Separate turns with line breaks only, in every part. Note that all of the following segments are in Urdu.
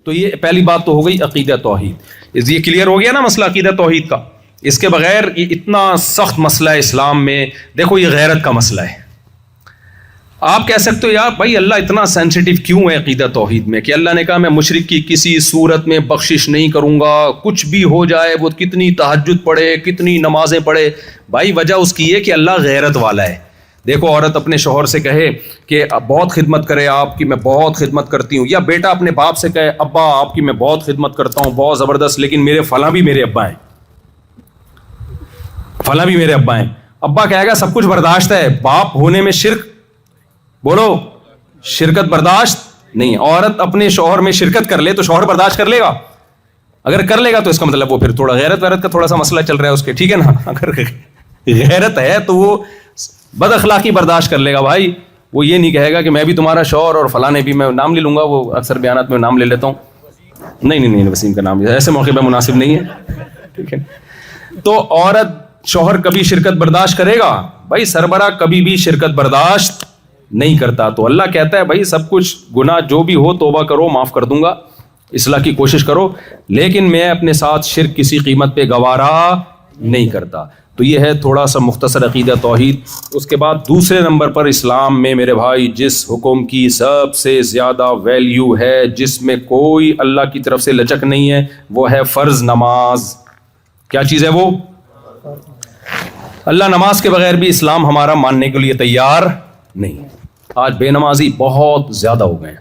تو یہ پہلی بات تو ہو گئی عقیدہ توحید. یہ کلیئر ہو گیا نا مسئلہ عقیدہ توحید کا. اس کے بغیر یہ اتنا سخت مسئلہ ہے اسلام میں. دیکھو یہ غیرت کا مسئلہ ہے. آپ کہہ سکتے ہو یار بھائی اللہ اتنا سینسیٹیو کیوں ہے عقیدہ توحید میں کہ اللہ نے کہا میں مشرک کی کسی صورت میں بخشش نہیں کروں گا, کچھ بھی ہو جائے, وہ کتنی تہجد پڑھے, کتنی نمازیں پڑھے. بھائی وجہ اس کی ہے کہ اللہ غیرت والا ہے. دیکھو عورت اپنے شوہر سے کہے کہ بہت خدمت کرے آپ کی, میں بہت خدمت کرتی ہوں, یا بیٹا اپنے باپ سے کہے ابا آپ کی میں بہت خدمت کرتا ہوں بہت زبردست, لیکن میرے فلاں بھی میرے ابا ہیں, فلاں بھی میرے ابا ہیں. ابا کہے گا سب کچھ برداشت ہے, باپ ہونے میں شرک, بولو شرکت برداشت نہیں. عورت اپنے شوہر میں شرکت کر لے تو شوہر برداشت کر لے گا؟ اگر کر لے گا تو اس کا مطلب وہ پھر تھوڑا غیرت ویرت کا تھوڑا سا مسئلہ چل رہا ہے اس کے, ٹھیک ہے نا. اگر غیرت ہے تو وہ بد اخلاقی برداشت کر لے گا. بھائی وہ یہ نہیں کہے گا کہ میں بھی تمہارا شوہر اور فلاں بھی, میں نام لے لوں گا, وہ اکثر بیانات میں نام لے لیتا ہوں. نہیں وسیم کا نام ایسے موقع پہ مناسب نہیں ہے, ٹھیک ہے. تو عورت شوہر کبھی شرکت برداشت کرے گا؟ بھائی سربراہ کبھی بھی شرکت برداشت نہیں کرتا. تو اللہ کہتا ہے بھائی سب کچھ گناہ جو بھی ہو توبہ کرو, معاف کر دوں گا, اصلاح کی کوشش کرو, لیکن میں اپنے ساتھ شرک کسی قیمت پہ گوارا نہیں کرتا. تو یہ ہے تھوڑا سا مختصر عقیدہ توحید. اس کے بعد دوسرے نمبر پر اسلام میں میرے بھائی جس حکم کی سب سے زیادہ ویلیو ہے, جس میں کوئی اللہ کی طرف سے لچک نہیں ہے, وہ ہے فرض نماز. کیا چیز ہے وہ؟ اللہ نماز کے بغیر بھی اسلام ہمارا ماننے کے لیے تیار نہیں. آج بے نمازی بہت زیادہ ہو گئے ہیں,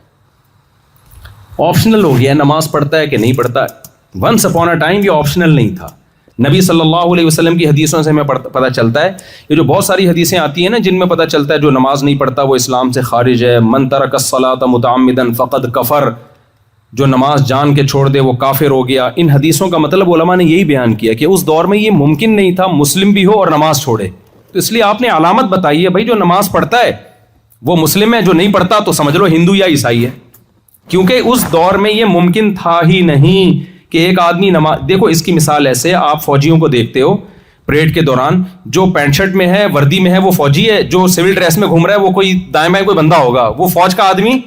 آپشنل ہو گیا ہے, نماز پڑھتا ہے کہ نہیں پڑھتا ہے. ونس اپون اے ٹائم یہ آپشنل نہیں تھا. نبی صلی اللہ علیہ وسلم کی حدیثوں سے ہمیں پتہ چلتا ہے, یہ جو بہت ساری حدیثیں آتی ہیں نا جن میں پتہ چلتا ہے جو نماز نہیں پڑھتا وہ اسلام سے خارج ہے. من ترک الصلاۃ متعمدا فقد کفر, جو نماز جان کے چھوڑ دے وہ کافر ہو گیا. ان حدیثوں کا مطلب علماء نے یہی بیان کیا کہ اس دور میں یہ ممکن نہیں تھا مسلم بھی ہو اور نماز چھوڑے, تو اس لیے آپ نے علامت بتائی ہے بھائی جو نماز پڑھتا ہے وہ مسلم ہے, جو نہیں پڑھتا تو سمجھ لو ہندو یا عیسائی ہے. کیونکہ اس دور میں یہ ممکن تھا ہی نہیں کہ ایک آدمی نماز. دیکھو اس کی مثال ایسے, آپ فوجیوں کو دیکھتے ہو پریڈ کے دوران, جو پینٹ شرٹ میں ہے وردی میں ہے وہ فوجی ہے, جو سول ڈریس میں گھوم رہا ہے وہ کوئی دائیں بائیں کوئی بندہ ہوگا, وہ فوج کا آدمی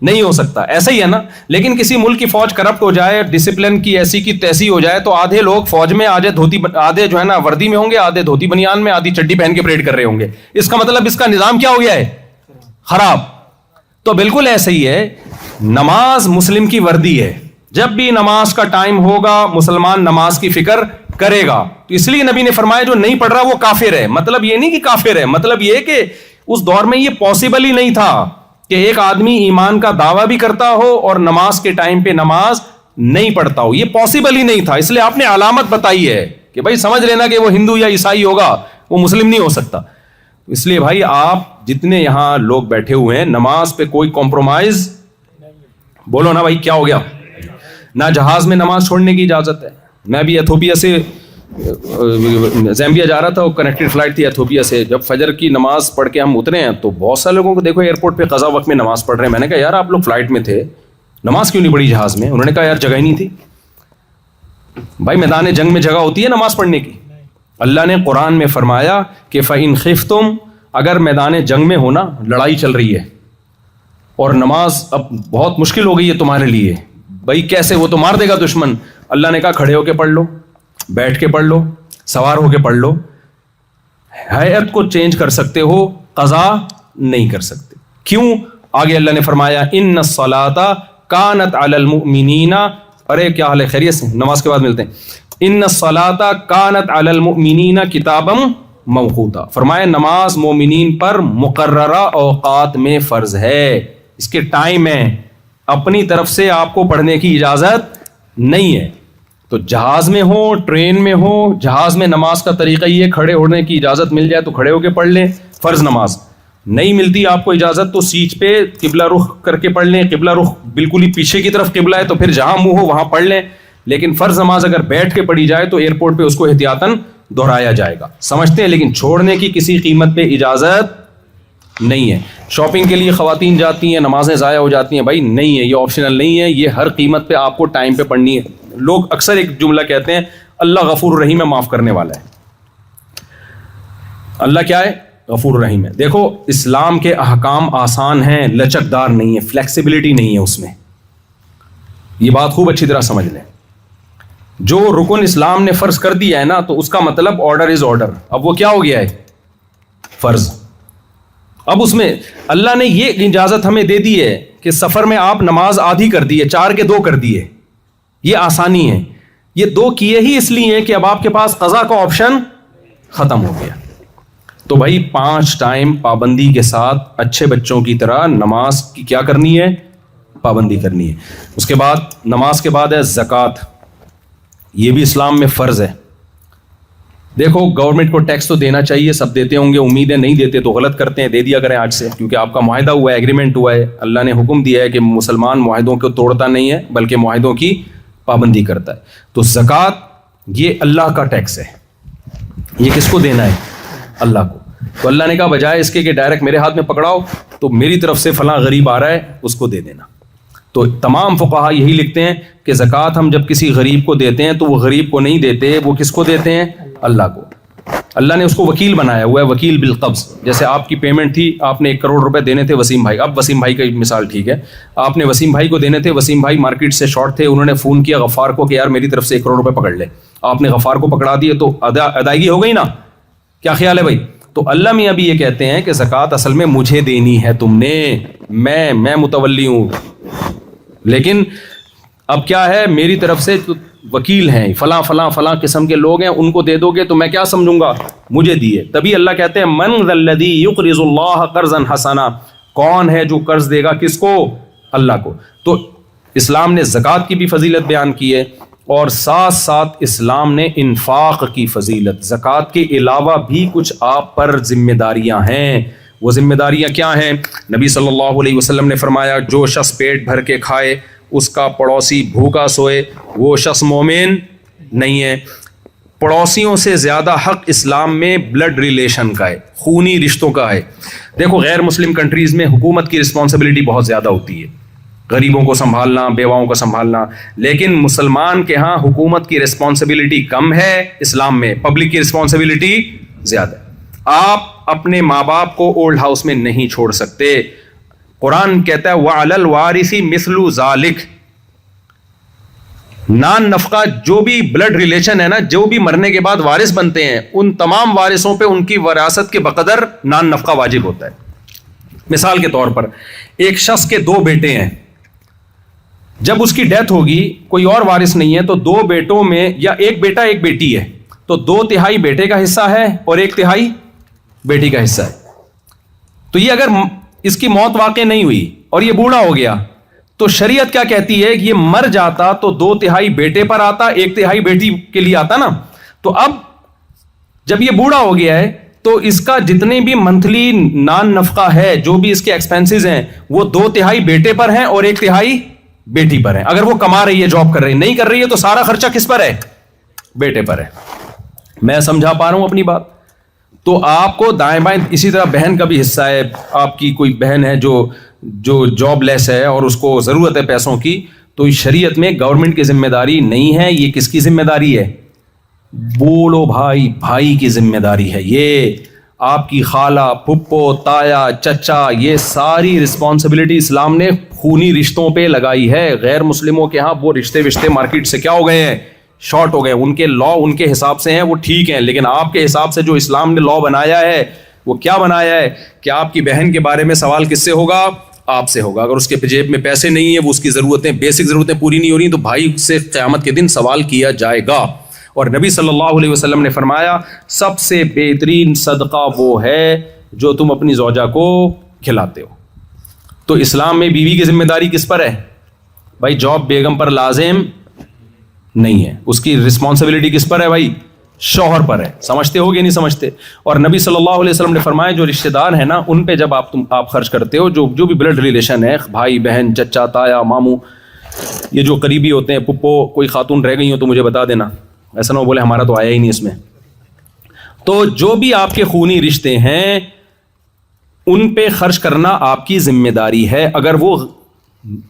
نہیں ہو سکتا. ایسا ہی ہے نا. لیکن کسی ملک کی فوج کرپٹ ہو جائے, ڈسپلن کی ایسی کی تیسی ہو جائے, تو آدھے لوگ فوج میں آدھے دھوتی, آدھے جو ہے نا وردی میں ہوں گے, آدھے دھوتی بنیان میں, آدھی چڈی پہن کے پریڈ کر رہے ہوں گے. اس کا مطلب اس کا نظام کیا ہو گیا ہے؟ خراب. تو بالکل ایسا ہی ہے, نماز مسلم کی وردی ہے. جب بھی نماز کا ٹائم ہوگا مسلمان نماز کی فکر کرے گا. تو اس لیے نبی نے فرمایا جو نہیں پڑھ رہا وہ کافر ہے. مطلب یہ نہیں کہ کافر ہے, مطلب یہ کہ اس دور میں یہ پاسبل ہی نہیں تھا کہ ایک آدمی ایمان کا دعویٰ بھی کرتا ہو اور نماز کے ٹائم پہ نماز نہیں پڑھتا ہو. یہ پاسبل ہی نہیں تھا. اس لیے آپ نے علامت بتائی ہے کہ بھائی سمجھ لینا کہ وہ ہندو یا عیسائی ہوگا, وہ مسلم نہیں ہو سکتا. اس لیے بھائی آپ جتنے یہاں لوگ بیٹھے ہوئے ہیں نماز پہ کوئی کمپرومائز, بولو نا بھائی کیا ہو گیا؟ نہ جہاز میں نماز چھوڑنے کی اجازت ہے. میں بھی ایتھوپیا سے زیمبیا جا رہا تھا, وہ کنیکٹڈ فلائٹ تھی ایتھوپیا سے. جب فجر کی نماز پڑھ کے ہم اترے ہیں تو بہت سارے لوگوں کو دیکھو ایئرپورٹ پہ قضا وقت میں نماز پڑھ رہے ہیں. میں نے کہا یار آپ لوگ فلائٹ میں تھے, نماز کیوں نہیں پڑھی جہاز میں؟ انہوں نے کہا یار جگہ ہی نہیں تھی. بھائی میدان جنگ میں جگہ ہوتی ہے نماز پڑھنے کی. اللہ نے قرآن میں فرمایا کہ فَإِنْ خِفْتُمْ, اگر میدان جنگ میں ہونا, لڑائی چل رہی ہے اور نماز اب بہت مشکل ہو گئی ہے تمہارے لیے, بھائی کیسے, وہ تو مار دے گا دشمن. اللہ نے کہا کھڑے ہو کے پڑھ لو, بیٹھ کے پڑھ لو, سوار ہو کے پڑھ لو. ہیئت کو چینج کر سکتے ہو, قضا نہیں کر سکتے. کیوں؟ آگے اللہ نے فرمایا ان الصلاۃ کانت علی المؤمنین, ارے کیا حال ہے, خیریت سے؟ نماز کے بعد ملتے ہیں. ان الصلاۃ کانت علی المؤمنین کتابا موقوتا, فرمایا نماز مومنین پر مقررہ اوقات میں فرض ہے, اس کے ٹائم ہے, اپنی طرف سے آپ کو پڑھنے کی اجازت نہیں ہے. تو جہاز میں ہو, ٹرین میں ہو, جہاز میں نماز کا طریقہ یہ کھڑے ہونے کی اجازت مل جائے تو کھڑے ہو کے پڑھ لیں فرض نماز. نہیں ملتی آپ کو اجازت تو سیٹ پہ قبلہ رخ کر کے پڑھ لیں. قبلہ رخ بالکل ہی پیچھے کی طرف قبلہ ہے تو پھر جہاں منہ ہو وہاں پڑھ لیں. لیکن فرض نماز اگر بیٹھ کے پڑھی جائے تو ایئرپورٹ پہ اس کو احتیاطاً دہرایا جائے گا, سمجھتے ہیں. لیکن چھوڑنے کی کسی قیمت پہ اجازت نہیں ہے. شاپنگ کے لیے خواتین جاتی ہیں, نمازیں ضائع ہو جاتی ہیں, بھائی نہیں ہے, یہ آپشنل نہیں ہے, یہ ہر قیمت پہ آپ کو ٹائم پہ پڑھنی ہے. لوگ اکثر ایک جملہ کہتے ہیں اللہ غفور الرحیم ہے, معاف کرنے والا ہے. اللہ کیا ہے؟ غفور الرحیم ہے. دیکھو اسلام کے احکام آسان ہیں, لچکدار نہیں ہے, فلیکسیبلٹی نہیں ہے اس میں. یہ بات خوب اچھی طرح سمجھ لیں. جو رکن اسلام نے فرض کر دیا ہے نا, تو اس کا مطلب آرڈر از آرڈر. اب وہ کیا ہو گیا ہے؟ فرض. اب اس میں اللہ نے یہ اجازت ہمیں دے دی ہے کہ سفر میں آپ نماز آدھی کر دیے, 4 کے 2 کر دیے, یہ آسانی ہے. یہ 2 کیے ہی اس لیے کہ اب آپ کے پاس قضا کا آپشن ختم ہو گیا. تو بھائی 5 ٹائم پابندی کے ساتھ اچھے بچوں کی طرح نماز کی کیا کرنی ہے؟ پابندی کرنی ہے. اس کے بعد نماز کے بعد ہے زکوٰۃ. یہ بھی اسلام میں فرض ہے. دیکھو گورنمنٹ کو ٹیکس تو دینا چاہیے, سب دیتے ہوں گے, امیدیں نہیں دیتے تو غلط کرتے ہیں, دے دیا کریں آج سے, کیونکہ آپ کا معاہدہ ہوا ہے, ایگریمنٹ ہوا ہے. اللہ نے حکم دیا ہے کہ مسلمان معاہدوں کو توڑتا نہیں ہے بلکہ معاہدوں کی پابندی کرتا ہے. تو زکوٰۃ یہ اللہ کا ٹیکس ہے. یہ کس کو دینا ہے؟ اللہ کو. تو اللہ نے کہا بجائے اس کے کہ ڈائریکٹ میرے ہاتھ میں پکڑاؤ, تو میری طرف سے فلاں غریب آ رہا ہے اس کو دے دینا. تو تمام فقہا یہی لکھتے ہیں کہ زکوٰۃ ہم جب کسی غریب کو دیتے ہیں تو وہ غریب کو نہیں دیتے, وہ کس کو دیتے ہیں؟ اللہ کو. اللہ نے اس کو وکیل بنایا ہوا ہے, وکیل بالقبض. جیسے آپ کی پیمنٹ تھی, آپ نے 1 کروڑ روپے دینے تھے وسیم بھائی. اب وسیم بھائی کا مثال ٹھیک ہے, آپ نے وسیم بھائی کو دینے تھے, وسیم بھائی مارکیٹ سے شارٹ تھے, انہوں نے فون کیا غفار کو کہ یار میری طرف سے 1 کروڑ روپے پکڑ لے. آپ نے غفار کو پکڑا دیے تو ادائیگی ہو گئی نا. کیا خیال ہے بھائی؟ تو اللہ میاں بھی یہ کہتے ہیں کہ زکوٰۃ اصل میں مجھے دینی ہے, تم نے, میں متولی ہوں, لیکن اب کیا ہے میری طرف سے وکیل ہیں, فلاں فلاں فلاں قسم کے لوگ ہیں, ان کو دے دو گے تو میں کیا سمجھوں گا؟ مجھے دیے. تبھی اللہ کہتے ہیں من ذا الذی یقرض اللہ قرضا حسنا, کون ہے جو قرض دے گا کس کو؟ اللہ کو. تو اسلام نے زکوٰۃ کی بھی فضیلت بیان کی ہے, اور ساتھ ساتھ اسلام نے انفاق کی فضیلت. زکوٰۃ کے علاوہ بھی کچھ آپ پر ذمہ داریاں ہیں. وہ ذمہ داریاں کیا ہیں؟ نبی صلی اللہ علیہ وسلم نے فرمایا جو شخص پیٹ بھر کے کھائے اس کا پڑوسی بھوکا سوئے وہ شخص مومن نہیں ہے. پڑوسیوں سے زیادہ حق اسلام میں بلڈ ریلیشن کا ہے, خونی رشتوں کا ہے. دیکھو غیر مسلم کنٹریز میں حکومت کی رسپانسبلٹی بہت زیادہ ہوتی ہے, غریبوں کو سنبھالنا, بیواؤں کو سنبھالنا, لیکن مسلمان کے ہاں حکومت کی رسپانسبلٹی کم ہے, اسلام میں پبلک کی رسپانسبلٹی زیادہ ہے. آپ اپنے ماں باپ کو اولڈ ہاؤس میں نہیں چھوڑ سکتے. قرآن کہتا ہے وَعَلَى الْوَارِثِ مِثْلُ ذَلِكَ, نان نفقہ جو بھی بلڈ ریلیشن ہے نا, جو بھی مرنے کے بعد وارث بنتے ہیں, ان تمام وارثوں پہ ان کی وراثت کے بقدر نان نفقہ واجب ہوتا ہے. مثال کے طور پر ایک شخص کے 2 بیٹے ہیں, جب اس کی ڈیتھ ہوگی کوئی اور وارث نہیں ہے, تو 2 بیٹوں میں, یا ایک بیٹا ایک بیٹی ہے, تو 2/3 بیٹے کا حصہ ہے اور 1/3 بیٹی کا حصہ ہے. تو یہ اگر اس کی موت واقع نہیں ہوئی اور یہ بوڑھا ہو گیا, تو شریعت کیا کہتی ہے کہ یہ مر جاتا تو 2/3 بیٹے پر آتا, 1/3 بیٹی کے لیے آتا نا. تو اب جب یہ بوڑھا ہو گیا ہے تو اس کا جتنے بھی منتھلی نان نفقہ ہے, جو بھی اس کے ایکسپینسز ہیں, وہ 2/3 بیٹے پر ہیں اور 1/3 بیٹی پر ہے. اگر وہ کما رہی ہے, جاب کر رہی ہے, نہیں کر رہی ہے, تو سارا خرچہ کس پر ہے؟ بیٹے پر ہے. میں سمجھا پا رہا ہوں اپنی بات؟ تو آپ کو دائیں بائیں, اسی طرح بہن کا بھی حصہ ہے. آپ کی کوئی بہن ہے جو جاب لیس ہے اور اس کو ضرورت ہے پیسوں کی, تو شریعت میں گورنمنٹ کی ذمہ داری نہیں ہے, یہ کس کی ذمہ داری ہے؟ بولو بھائی, بھائی کی ذمہ داری ہے. یہ آپ کی خالہ, پھپھو, تایا, چچا, یہ ساری رسپانسبلٹی اسلام نے خونی رشتوں پہ لگائی ہے. غیر مسلموں کے ہاں وہ رشتے مارکیٹ سے کیا ہو گئے ہیں؟ شارٹ ہو گئے. ان کے لا ان کے حساب سے ہیں, وہ ٹھیک ہیں, لیکن آپ کے حساب سے جو اسلام نے لا بنایا ہے وہ کیا بنایا ہے کہ آپ کی بہن کے بارے میں سوال کس سے ہوگا؟ آپ سے ہوگا. اگر اس کے جیب میں پیسے نہیں ہیں, وہ اس کی ضرورتیں, بیسک ضرورتیں پوری نہیں ہو رہی, تو بھائی سے قیامت کے دن سوال کیا جائے گا. اور نبی صلی اللہ علیہ وسلم نے فرمایا سب سے بہترین صدقہ وہ ہے جو تم اپنی زوجہ کو کھلاتے ہو. تو اسلام میں بیوی کی ذمہ داری کس پر ہے؟ بھائی جاب بیگم پر لازم نہیں ہے, اس کی رسپانسبلٹی کس پر ہے بھائی؟ شوہر پر ہے. سمجھتے ہو کہ نہیں سمجھتے؟ اور نبی صلی اللہ علیہ وسلم نے فرمایا جو رشتہ دار ہیں نا, ان پہ جب آپ خرچ کرتے ہو, جو بھی بلڈ ریلیشن ہے, بھائی بہن, چچا, تایا, ماموں, یہ جو قریبی ہوتے ہیں, پپو, کوئی خاتون رہ گئی ہو تو مجھے بتا دینا, ایسا نہ بولے ہمارا تو آیا ہی نہیں اس میں. تو جو بھی آپ کے خونی رشتے ہیں ان پہ خرچ کرنا آپ کی ذمہ داری ہے, اگر وہ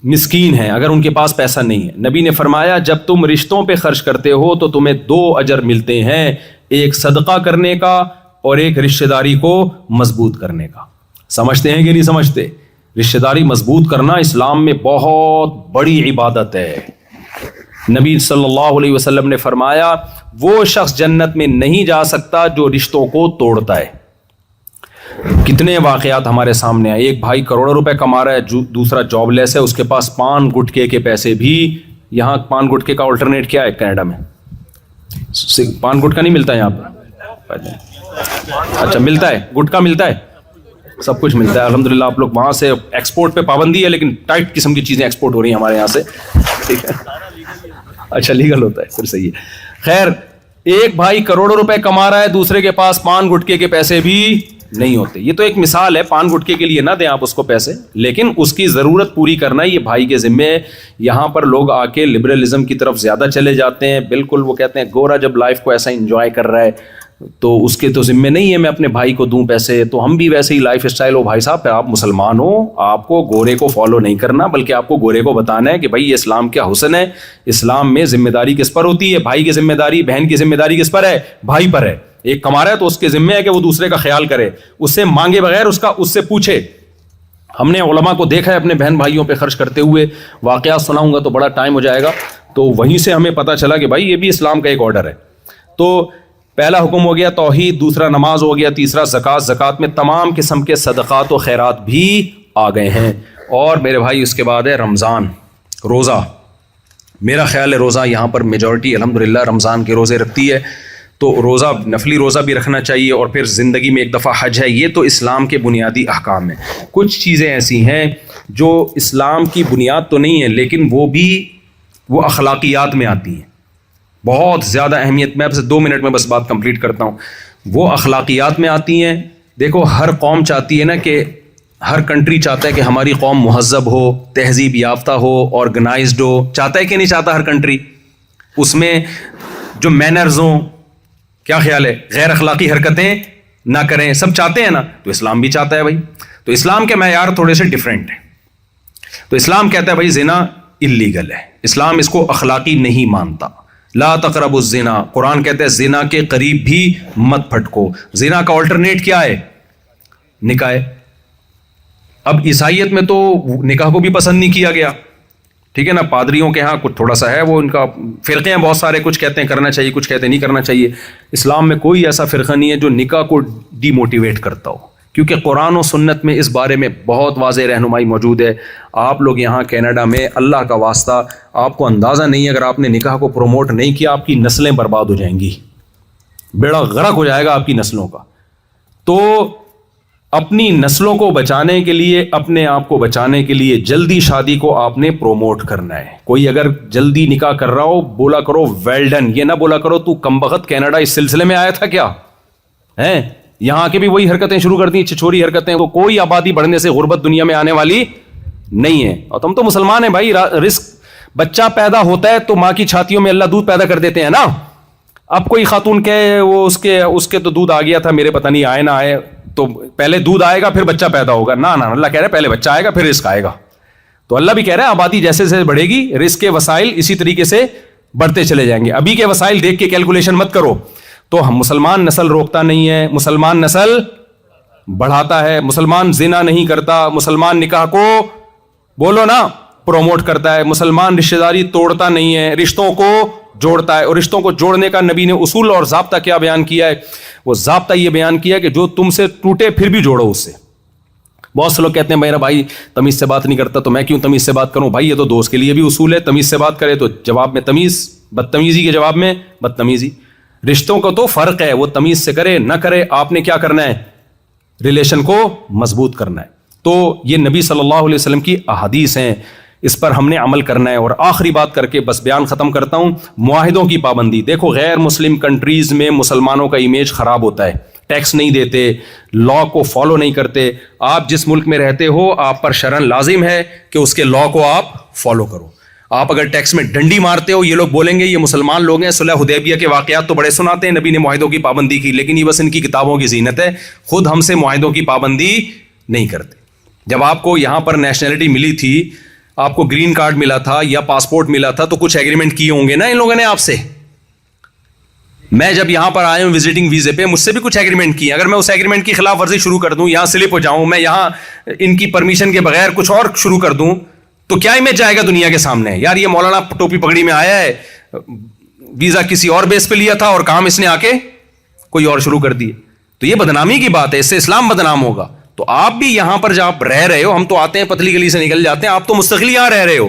مسکین ہیں, اگر ان کے پاس پیسہ نہیں ہے. نبی نے فرمایا جب تم رشتوں پہ خرچ کرتے ہو تو تمہیں 2 اجر ملتے ہیں, ایک صدقہ کرنے کا اور ایک رشتہ داری کو مضبوط کرنے کا. سمجھتے ہیں کہ نہیں سمجھتے؟ رشتہ داری مضبوط کرنا اسلام میں بہت بڑی عبادت ہے. نبی صلی اللہ علیہ وسلم نے فرمایا وہ شخص جنت میں نہیں جا سکتا جو رشتوں کو توڑتا ہے. کتنے واقعات ہمارے سامنے ہیں. ایک بھائی کروڑوں روپے کما رہا ہے, دوسرا جاب لیس ہے, اس کے پاس پان گٹکے کے پیسے بھی. یہاں پان گٹکے کا الٹرنیٹ کیا ہے کینیڈا میں؟ پان گٹکا نہیں ملتا یہاں پہ؟ اچھا ملتا ہے, گٹکا ملتا ہے, سب کچھ ملتا ہے الحمدللہ. آپ لوگ وہاں سے ایکسپورٹ پہ پابندی ہے لیکن ٹائٹ قسم کی چیزیں ایکسپورٹ ہو رہی ہیں ہمارے یہاں سے, ٹھیک ہے. اچھا لیگل ہوتا ہے, پھر صحیح ہے. خیر, ایک بھائی کروڑوں روپے کما رہا ہے, دوسرے کے پاس پان گٹکے کے پیسے بھی نہیں ہوتے. یہ تو ایک مثال ہے, پان گٹکے کے لیے نہ دیں آپ اس کو پیسے, لیکن اس کی ضرورت پوری کرنا یہ بھائی کے ذمے. یہاں پر لوگ آ کے لبرلزم کی طرف زیادہ چلے جاتے ہیں. بالکل وہ کہتے ہیں گورا جب لائف کو ایسا انجوائے کر رہا ہے تو اس کے تو ذمے نہیں ہے میں اپنے بھائی کو دوں پیسے. تو ہم بھی ویسے ہی لائف اسٹائل ہو بھائی صاحب, آپ مسلمان ہو, آپ کو گورے کو فالو نہیں کرنا بلکہ آپ کو گورے کو بتانا ہے کہ بھائی یہ اسلام کیا حسن ہے. اسلام میں ذمہ داری کس پر ہوتی ہے؟ بھائی کی ذمہ داری, بہن کی ذمہ داری کس پر ہے؟ بھائی پر ہے. ایک کما رہا ہے تو اس کے ذمہ ہے کہ وہ دوسرے کا خیال کرے, اس سے مانگے بغیر اس سے پوچھے. ہم نے علماء کو دیکھا ہے اپنے بہن بھائیوں پہ خرچ کرتے ہوئے. واقعات سناؤں گا تو بڑا ٹائم ہو جائے گا, تو وہیں سے ہمیں پتہ چلا کہ بھائی یہ بھی اسلام کا ایک آرڈر ہے. تو پہلا حکم ہو گیا توحید, دوسرا نماز ہو گیا, تیسرا زکوٰۃ. زکوٰۃ میں تمام قسم کے صدقات و خیرات بھی آ گئے ہیں. اور میرے بھائی اس کے بعد ہے رمضان, روزہ. میرا خیال ہے روزہ یہاں پر میجورٹی الحمدللہ رمضان کے روزے رکھتی ہے. تو روزہ, نفلی روزہ بھی رکھنا چاہیے, اور پھر زندگی میں ایک دفعہ حج ہے. یہ تو اسلام کے بنیادی احکام ہیں. کچھ چیزیں ایسی ہیں جو اسلام کی بنیاد تو نہیں ہے لیکن وہ اخلاقیات میں آتی ہیں. بہت زیادہ اہمیت, میں آپ سے 2 منٹ میں بس بات کمپلیٹ کرتا ہوں. وہ اخلاقیات میں آتی ہیں. دیکھو ہر قوم چاہتی ہے نا کہ ہر کنٹری چاہتا ہے کہ ہماری قوم مہذب ہو, تہذیب یافتہ ہو, آرگنائزڈ ہو. چاہتا ہے کہ نہیں چاہتا ہر کنٹری؟ اس میں جو مینرز ہوں, کیا خیال ہے, غیر اخلاقی حرکتیں نہ کریں, سب چاہتے ہیں نا. تو اسلام بھی چاہتا ہے بھائی. تو اسلام کے معیار تھوڑے سے ڈفرینٹ ہیں. تو اسلام کہتا ہے بھائی زنا اللیگل ہے, اسلام اس کو اخلاقی نہیں مانتا. لا تقربوا الزنا, قرآن کہتا ہے زنا کے قریب بھی مت پھٹکو. زنا کا آلٹرنیٹ کیا ہے؟ نکاح. اب عیسائیت میں تو نکاح کو بھی پسند نہیں کیا گیا, ٹھیک ہے نا. پادریوں کے ہاں کچھ تھوڑا سا ہے, وہ ان کا فرقے ہیں بہت سارے, کچھ کہتے ہیں کرنا چاہیے, کچھ کہتے ہیں نہیں کرنا چاہیے. اسلام میں کوئی ایسا فرقہ نہیں ہے جو نکاح کو ڈی موٹیویٹ کرتا ہو, کیونکہ قرآن و سنت میں اس بارے میں بہت واضح رہنمائی موجود ہے. آپ لوگ یہاں کینیڈا میں اللہ کا واسطہ, آپ کو اندازہ نہیں ہے, اگر آپ نے نکاح کو پروموٹ نہیں کیا آپ کی نسلیں برباد ہو جائیں گی, بیڑا غرق ہو جائے گا آپ کی نسلوں کا. تو اپنی نسلوں کو بچانے کے لیے, اپنے آپ کو بچانے کے لیے جلدی شادی کو آپ نے پروموٹ کرنا ہے. کوئی اگر جلدی نکاح کر رہا ہو بولا کرو ویل ڈن, یہ نہ بولا کرو تو کمبخت کینیڈا اس سلسلے میں آیا تھا کیا ہے. یہاں کے بھی وہی حرکتیں شروع کر دی, چھچوری حرکتیں. تو کوئی آبادی بڑھنے سے غربت دنیا میں آنے والی نہیں ہے. اور تم تو مسلمان ہیں بھائی, رزق بچہ پیدا ہوتا ہے تو ماں کی چھاتیوں میں اللہ دودھ پیدا کر دیتے ہیں نا. اب کوئی خاتون کہ وہ اس کے تو دودھ آ گیا تھا, میرے پتہ نہیں آئے نہ آئے, تو پہلے دودھ آئے گا پھر بچہ پیدا ہوگا. نہ اللہ کہہ رہے پہلے بچہ آئے گا پھر رزق آئے گا. تو اللہ بھی کہہ رہے ہیں آبادی جیسے جیسے بڑھے گی رزق کے وسائل اسی طریقے سے بڑھتے چلے جائیں گے. ابھی کے وسائل دیکھ کے کیلکولیشن مت کرو. تو ہم مسلمان نسل روکتا نہیں ہے, مسلمان نسل بڑھاتا ہے. مسلمان زنا نہیں کرتا, مسلمان نکاح کو بولو نا پروموٹ کرتا ہے. مسلمان رشتہ داری توڑتا نہیں ہے, رشتوں کو جوڑتا ہے. اور رشتوں کو جوڑنے کا نبی نے اصول اور ضابطہ کیا بیان کیا ہے؟ وہ ضابطہ یہ بیان کیا کہ جو تم سے ٹوٹے پھر بھی جوڑو اس سے. بہت سے لوگ کہتے ہیں میرا بھائی تمیز سے بات نہیں کرتا تو میں کیوں تمیز سے بات کروں. بھائی یہ تو دوست کے لیے بھی اصول ہے, تمیز سے بات کرے تو جواب میں تمیز, بدتمیزی کے جواب میں بدتمیزی. رشتوں کو تو فرق ہے, وہ تمیز سے کرے نہ کرے, آپ نے کیا کرنا ہے؟ ریلیشن کو مضبوط کرنا ہے. تو یہ نبی صلی اللہ علیہ وسلم کی احادیث ہیں, اس پر ہم نے عمل کرنا ہے. اور آخری بات کر کے بس بیان ختم کرتا ہوں, معاہدوں کی پابندی. دیکھو غیر مسلم کنٹریز میں مسلمانوں کا امیج خراب ہوتا ہے, ٹیکس نہیں دیتے, لا کو فالو نہیں کرتے. آپ جس ملک میں رہتے ہو آپ پر شرعن لازم ہے کہ اس کے لا کو آپ فالو کرو. آپ اگر ٹیکس میں ڈنڈی مارتے ہو, یہ لوگ بولیں گے یہ مسلمان لوگ ہیں, صلح حدیبیہ کے واقعات تو بڑے سناتے ہیں, نبی نے معاہدوں کی پابندی کی, لیکن یہ بس ان کی کتابوں کی زینت ہے, خود ہم سے معاہدوں کی پابندی نہیں کرتے. جب آپ کو یہاں پر نیشنلٹی ملی تھی, آپ کو گرین کارڈ ملا تھا یا پاسپورٹ ملا تھا, تو کچھ ایگریمنٹ کیے ہوں گے نا ان لوگوں نے آپ سے. میں جب یہاں پر آیا ہوں وزٹنگ ویزے پہ, مجھ سے بھی کچھ ایگریمنٹ کیے. اگر میں اس ایگریمنٹ کی خلاف ورزی شروع کر دوں, یہاں سلپ ہو جاؤں, میں یہاں ان کی پرمیشن کے بغیر کچھ اور شروع کر دوں, تو کیا امیج جائے گا دنیا کے سامنے, یار یہ مولانا ٹوپی پگڑی میں آیا ہے, ویزا کسی اور بیس پہ لیا تھا اور کام اس نے آ کے کوئی اور شروع کر دیے. تو یہ بدنامی کی بات ہے, اس سے اسلام بدنام ہوگا. تو آپ بھی یہاں پر جب آپ رہ رہے ہو, ہم تو آتے ہیں پتلی گلی سے نکل جاتے ہیں, آپ تو مستقل یہاں رہ رہے ہو.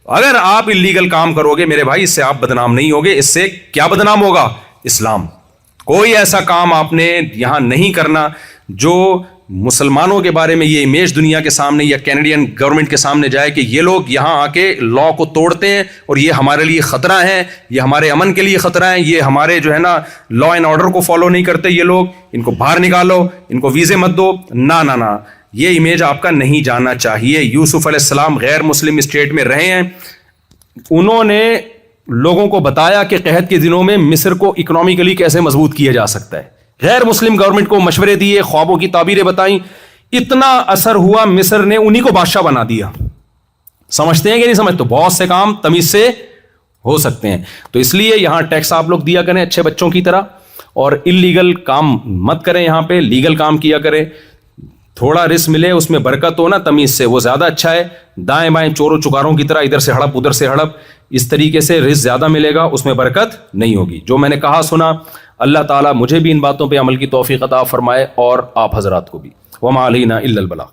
اگر آپ انلیگل کام کرو گے میرے بھائی, اس سے آپ بدنام نہیں ہوگے. اس سے کیا بدنام ہوگا؟ اسلام. کوئی ایسا کام آپ نے یہاں نہیں کرنا جو مسلمانوں کے بارے میں یہ امیج دنیا کے سامنے یا کینیڈین گورنمنٹ کے سامنے جائے کہ یہ لوگ یہاں آ کے لا کو توڑتے ہیں اور یہ ہمارے لیے خطرہ ہیں, یہ ہمارے امن کے لیے خطرہ ہیں, یہ ہمارے جو ہے نا لا اینڈ آرڈر کو فالو نہیں کرتے یہ لوگ, ان کو باہر نکالو, ان کو ویزے مت دو. نہ, یہ امیج آپ کا نہیں جانا چاہیے. یوسف علیہ السلام غیر مسلم اسٹیٹ میں رہے ہیں, انہوں نے لوگوں کو بتایا کہ قحط کے دنوں میں مصر کو اکنامکلی کیسے مضبوط کیا جا سکتا ہے. غیر مسلم گورنمنٹ کو مشورے دیے, خوابوں کی تعبیریں بتائیں, اتنا اثر ہوا مصر نے انہی کو بادشاہ بنا دیا. سمجھتے ہیں کہ نہیں سمجھتے؟ بہت سے کام تمیز سے ہو سکتے ہیں. تو اس لیے یہاں ٹیکس آپ لوگ دیا کریں اچھے بچوں کی طرح, اور انلیگل کام مت کریں, یہاں پہ لیگل کام کیا کریں. تھوڑا رزق ملے, اس میں برکت ہو نا تمیز سے, وہ زیادہ اچھا ہے. دائیں بائیں چوروں چکاروں کی طرح ادھر سے ہڑپ ادھر سے ہڑپ, اس طریقے سے رزق زیادہ ملے گا, اس میں برکت نہیں ہوگی. جو میں نے کہا سنا, اللہ تعالیٰ مجھے بھی ان باتوں پہ عمل کی توفیق عطا فرمائے اور آپ حضرات کو بھی. وما علینا الا البلاغ.